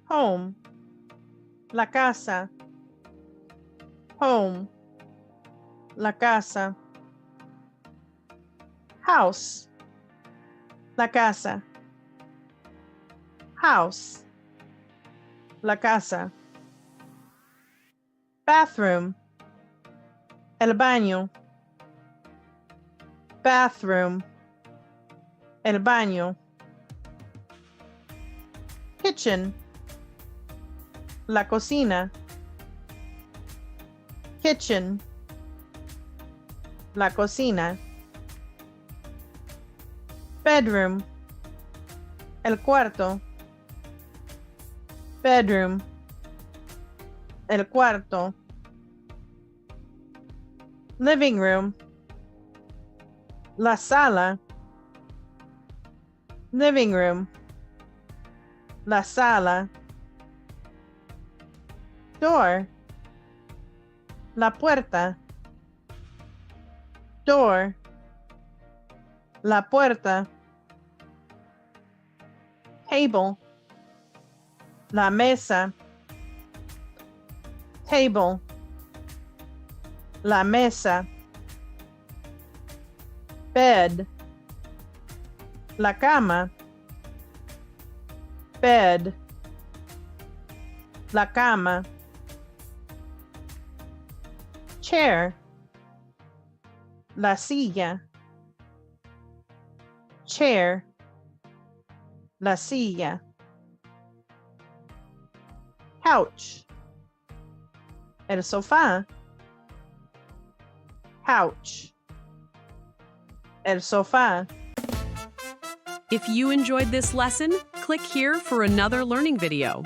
Home, la casa. Home, la casa. House, la casa. House, la casa. Bathroom, el baño. Bathroom, el baño. Kitchen, la cocina. Kitchen, la cocina. Bedroom, el cuarto. Bedroom, el cuarto. Living room, la sala. Living room, la sala. Door, la puerta. Door, la puerta. Table, la mesa. Table, la mesa. Bed, la cama. Bed, la cama. Chair, la silla. Chair, la silla. Couch, el sofá. Couch, el sofá. If you enjoyed this lesson, click here for another learning video.